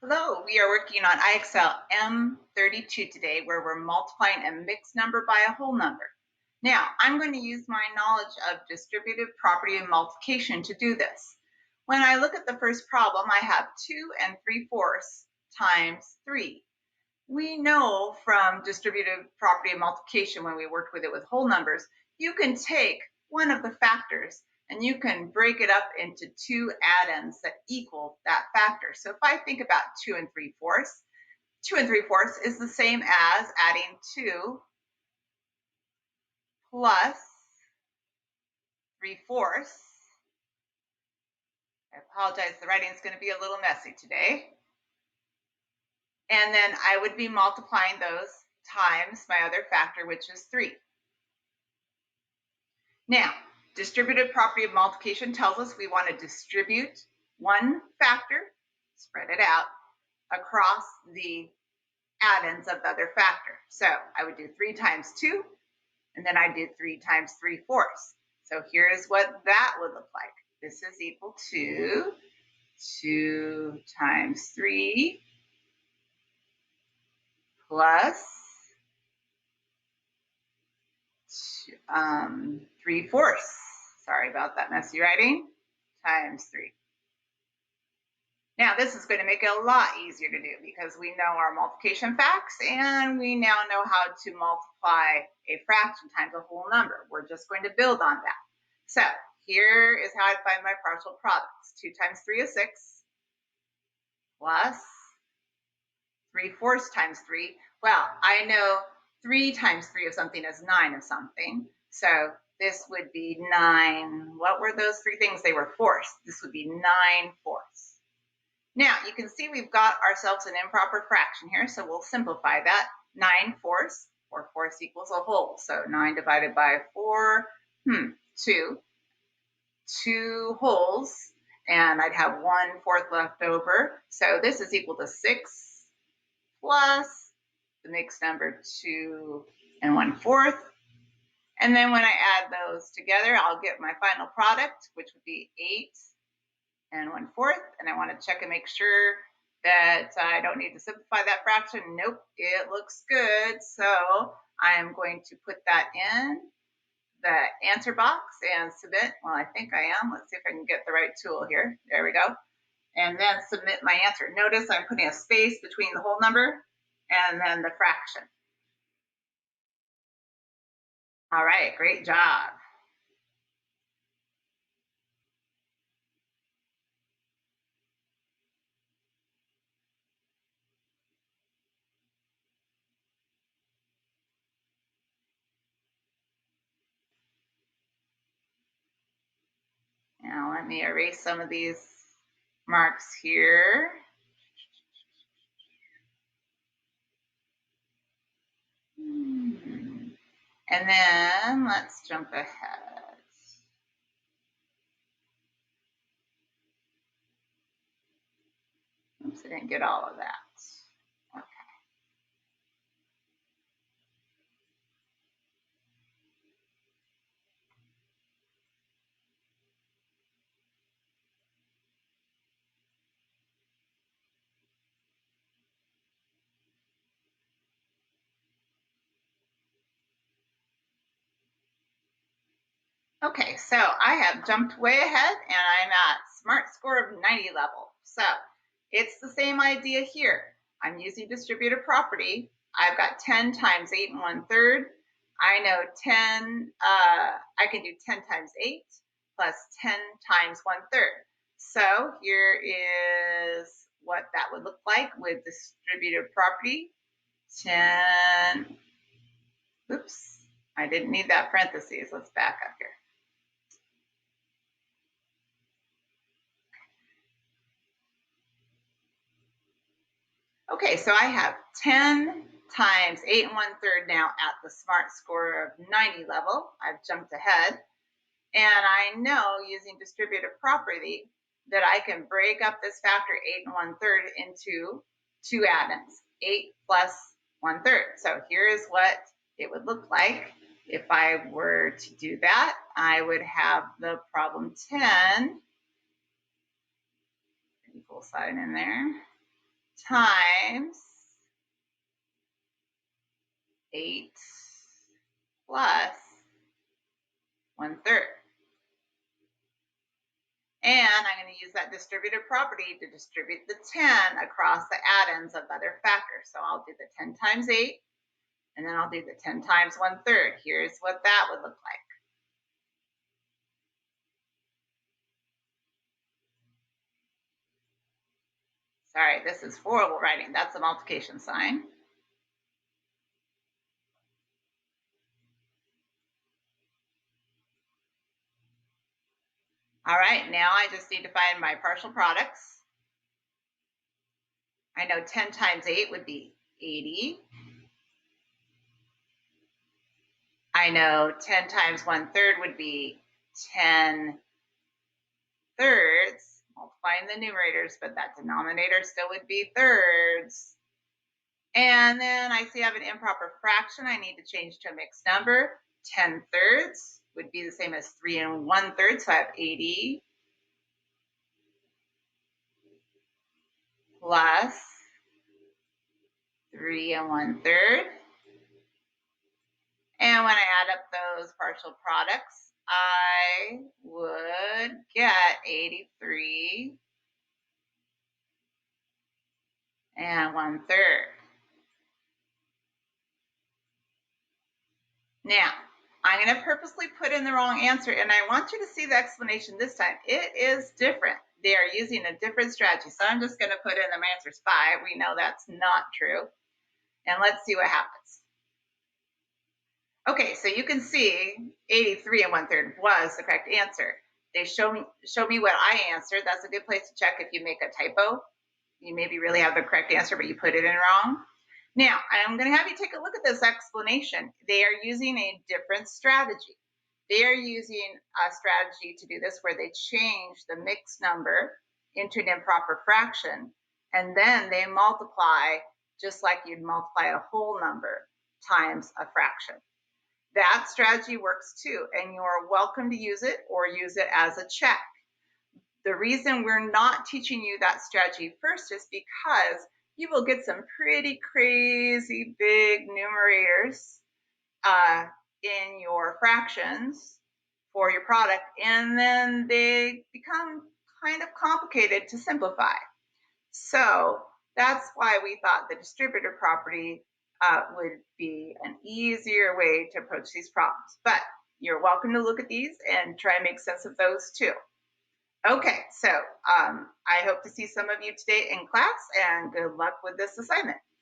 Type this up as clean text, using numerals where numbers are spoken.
Hello, we are working on IXL M.32 today, where we're multiplying a mixed number by a whole number. Now, I'm going to use my knowledge of distributive property and multiplication to do this. When I look at the first problem, I have 2 3/4 times 3. We know from distributive property and multiplication, when we worked with it with whole numbers, you can take one of the factors and you can break it up into two addends that equal that factor. So if I think about 2 3/4, 2 3/4 is the same as adding 2 plus 3/4. I apologize, the writing is going to be a little messy today. And then I would be multiplying those times my other factor, which is 3. Now, distributive property of multiplication tells us we want to distribute one factor, spread it out, across the addends of the other factor. So I would do 3 times 2, and then I do 3 times 3/4. So here's what that would look like. This is equal to 2 times 3 plus 3/4. Sorry about that messy writing, times 3. Now, this is going to make it a lot easier to do because we know our multiplication facts and we now know how to multiply a fraction times a whole number. We're just going to build on that. So here is how I find my partial products. 2 times 3 is 6 plus 3/4 times 3. Well, I know 3 times 3 of something is 9 of something. So this would be 9. What were those three things? They were fourths. This would be 9/4. Now, you can see we've got ourselves an improper fraction here, so we'll simplify that. 9/4, 4/4 equals a whole. So 9 divided by 4, 2. 2 wholes, and I'd have 1/4 left over. So this is equal to 6 plus the mixed number 2 1/4. And then when I add those together, I'll get my final product, which would be 8 1/4, and I want to check and make sure that I don't need to simplify that fraction. Nope, it looks good. So I am going to put that in the answer box and submit. Well, I think I am. Let's see if I can get the right tool here. There we go. And then submit my answer. Notice I'm putting a space between the whole number and then the fraction. All right, great job. Now let me erase some of these marks here. And then let's jump ahead. Oops, I didn't get all of that. Okay, so I have jumped way ahead and I'm at smart score of 90 level. So it's the same idea here. I'm using distributive property. I've got 10 times 8 1/3. I know 10, I can do 10 times 8 plus 10 times 1/3. So here is what that would look like with distributive property. 10, oops, I didn't need that parentheses. Let's back up here. Okay, so I have 10 times 8 1/3 now at the smart score of 90 level. I've jumped ahead. And I know using distributive property that I can break up this factor 8 1/3 into two addends, 8 plus 1/3. So here's what it would look like. If I were to do that, I would have the problem 10, equal sign in there, times 8 plus 1/3. And I'm going to use that distributive property to distribute the 10 across the addends of other factors. So I'll do the 10 times 8, and then I'll do the 10 times 1/3. Here's what that would look like. Sorry, this is horrible writing. That's a multiplication sign. All right, now I just need to find my partial products. I know 10 times 8 would be 80. I know 10 times 1/3 would be 10 thirds, multiplying the numerators, but that denominator still would be thirds. And then I see I have an improper fraction. I need to change to a mixed number. 10 thirds would be the same as 3 1/3, so I have 80 plus 3 1/3. And when I add up those partial products, I would get 83 1/3. Now, I'm going to purposely put in the wrong answer, and I want you to see the explanation this time. It is different. They are using a different strategy. So I'm just going to put in the answer's 5. We know that's not true. And let's see what happens. Okay, so you can see 83 1/3 was the correct answer. They show me what I answered. That's a good place to check if you make a typo. You maybe really have the correct answer, but you put it in wrong. Now, I'm going to have you take a look at this explanation. They are using a different strategy. They are using a strategy to do this where they change the mixed number into an improper fraction, and then they multiply just like you'd multiply a whole number times a fraction. That strategy works too, and you're welcome to use it or use it as a check. The reason we're not teaching you that strategy first is because you will get some pretty crazy big numerators in your fractions for your product, and then they become kind of complicated to simplify. So that's why we thought the distributive property would be an easier way to approach these problems. But you're welcome to look at these and try and make sense of those too. Okay, so I hope to see some of you today in class, and good luck with this assignment.